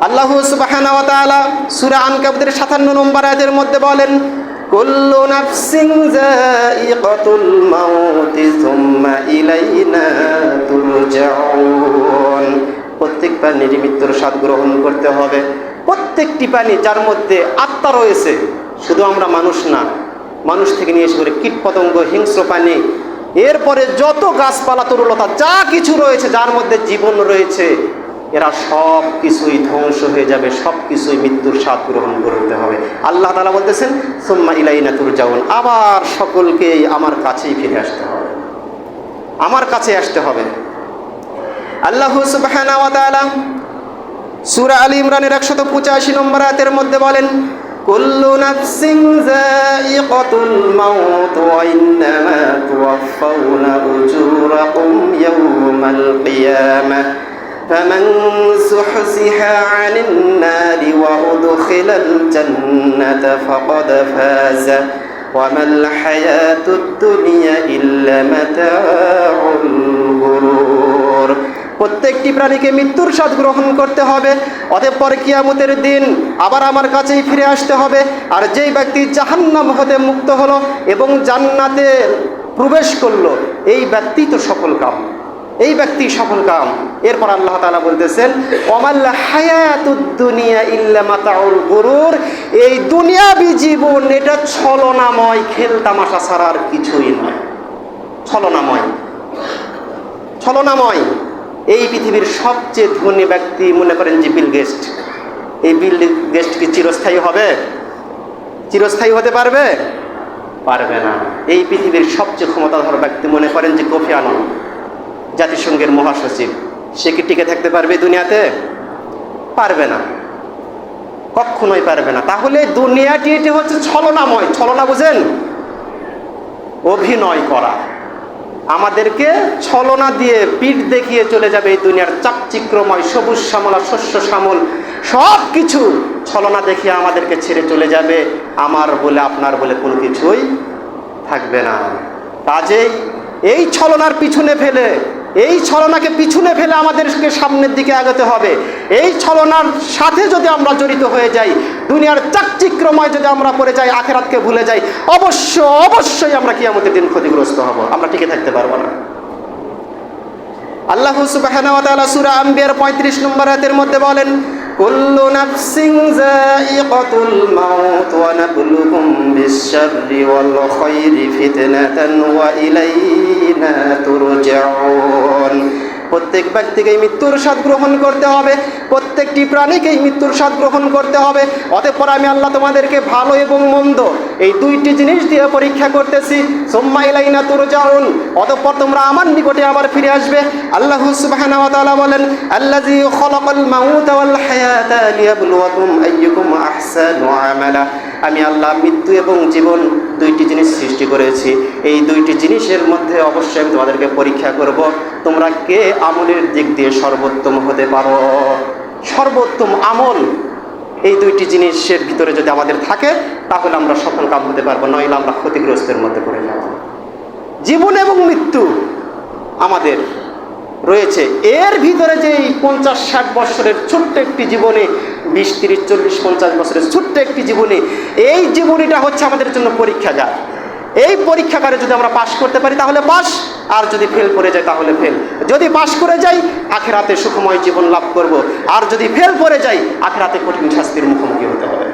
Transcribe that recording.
আল্লাহ সুবহানাহু ওয়া তাআলা সূরা আনকাবুতের 57 নম্বর আয়াতের মধ্যে বলেন, কুল্লু নাফসিন যায়িকাতুল মাউতি সুম্মা ইলাইনা তুরজাউন। প্রত্যেক প্রাণীর মৃত্যুর স্বাদ গ্রহণ করতে হবে। প্রত্যেকটি প্রাণী যার মধ্যে আত্মা রয়েছে, শুধু আমরা মানুষ না, মানুষ থেকে নিয়ে এসে করে কীট পতঙ্গ, হিংস্র প্রাণী, এরপরে যত গাছপালা তরুলতা যা কিছু রয়েছে, যার মধ্যে জীবন রয়েছে, এরা সব কিছুই ধ্বংস হয়ে যাবে, সব কিছুই মৃত্যুর স্বাদ গ্রহণ করতে হবে। আল্লাহ তাআলা বলতেছেন সুম্মা ইলাইনা তুরজাউন, আবার সকলকেই আমার কাছেই ফিরে আসতে হবে, আমার কাছে আসতে হবে। আল্লাহ সুবহানাহু ওয়া তাআলা সূরা আলী ইমরানের 185 নম্বর আয়াতের মধ্যে বলেন, কুল্লু নাফসিন যায়িকাতুল মাউত ওয়া ইন্নামা তুওয়াফাউনা উজুরাকুম ইয়াওমাল কিয়ামাহ فمن زحزح عن النار وأدخل الجنة فقد فاز وما الحياة الدنيا إلا متاع الغرور। প্রত্যেকটি প্রাণীকে মৃত্যুর স্বাদ গ্রহণ করতে হবে, অতঃপর কিয়ামতের দিন আবার আমার কাছেই ফিরে আসতে হবে। আর যেই ব্যক্তি জাহান্নাম হতে মুক্ত হলো এবং জান্নাতে প্রবেশ করলো, এই ব্যক্তি তো সফল কাম, এই ব্যক্তি সফল কাম। এরপর আল্লাহ তাআলা বলতেছেন, ওয়ামাল হায়াতুদ দুনিয়া ইল্লা মাতাউল গুরুর, এই দুনিয়াবি জীবন এটা ছলনাময়, খেল তামাশা ছাড়া আর কিছুই নয়। ছলনাময়, ছলনাময়। এই পৃথিবীর সবচেয়ে ধনী ব্যক্তি মনে করেন যে বিল গেটস। এই বিল গেটস কি চিরস্থায়ী হবে? চিরস্থায়ী হতে পারবে? পারবে না। এই পৃথিবীর সবচেয়ে ক্ষমতাধর ব্যক্তি মনে করেন যে কোফি আনান, জাতিসংঘের মহাসচিব, সে কি টিকে থাকতে পারবে দুনিয়াতে? পারবে না, কখনোই পারবে না। তাহলে দুনিয়াটি এটি হচ্ছে ছলনাময়। ছলনা বুঝেন? অভিনয় করা, আমাদেরকে ছলনা দিয়ে পিঠ দেখিয়ে চলে যাবে। এই দুনিয়ার চাকচিক্রময় সবুজ শ্যামলা শস্য শ্যামল সব কিছু ছলনা দেখিয়ে আমাদেরকে ছেড়ে চলে যাবে। আমার বলে আপনার বলে কোনো কিছুই থাকবে না। কাজেই এই ছলনার পিছনে ফেলে, এই ছলনাকে পিছনে ফেলে আমাদেরকে সামনের দিকে আগাতে হবে। এই ছলনার সাথে যদি আমরা জড়িত হয়ে যাই, দুনিয়ার চাকচিক্রময় যদি আমরা পড়ে যাই, আখিরাতকে ভুলে যাই, অবশ্যই আমরা কিয়ামতের দিন ক্ষতিগ্রস্ত হব, আমরা টিকে থাকতে পারবো না। আল্লাহ সুবহানাহু ওয়া তাআলা সূরা আম্বিয়ার 35 নম্বর আয়াতের মধ্যে বলেন, কুল্লু নাফসিন যায়িকাতুল মাউত ওয়া নাবলুকুম বিশ-শাররি ওয়াল খায়রি ফিতনাতান ওয়া ইলাইনা তুরজাউন। প্রত্যেক ব্যক্তিকেই মৃত্যুর স্বাদ গ্রহণ করতে হবে, প্রত্যেকটি প্রাণীকেই মৃত্যুর স্বাদ গ্রহণ করতে হবে। অতঃপর আমি আল্লাহ তোমাদেরকে ভালো এবং মন্দ এই দুইটি জিনিস দিয়ে পরীক্ষা করতেছি। সুম্মা ইলাইনা তুরজাউন, অতঃপর তোমরা আমার নিকটে আবার ফিরে আসবে। আল্লাহ সুবহানাহু ওয়া তাআলা বলেন, আল্লাযী খালাকাল মাউতা ওয়াল হায়াতা লিয়াবলুয়াকুম আইয়ুকুম আহসানু আমালা। আমি আল্লাহ মৃত্যু এবং জীবন দুইটি জিনিস সৃষ্টি করেছি। এই দুইটি জিনিসের মধ্যে অবশ্যই আমি তোমাদেরকে পরীক্ষা করব, তোমরা কে আমলের দিক দিয়ে সর্বোত্তম হতে পারো। সর্বোত্তম আমল এই দুইটি জিনিসের ভিতরে যদি আমাদের থাকে, তাহলে আমরা সফল কাম হতে পারবো, নইলে আমরা ক্ষতিগ্রস্তের মধ্যে পড়ে যাব। জীবন এবং মৃত্যু আমাদের রয়েছে, এর ভিতরে যে 50-60 বছরের ছোট্ট একটি জীবনে, 20-30-40-50 বছরের ছোট্ট একটি জীবনে, এই জীবনীটা হচ্ছে আমাদের জন্য পরীক্ষাগার। এই পরীক্ষাগারে যদি আমরা পাশ করতে পারি তাহলে পাস, আর যদি ফেল করে যাই তাহলে ফেল। যদি পাশ করে যাই আখিরাতে সুখময় জীবন লাভ করব, আর যদি ফেল করে যাই আখিরাতে কঠিন শাস্তির মুখোমুখি হতে হবে।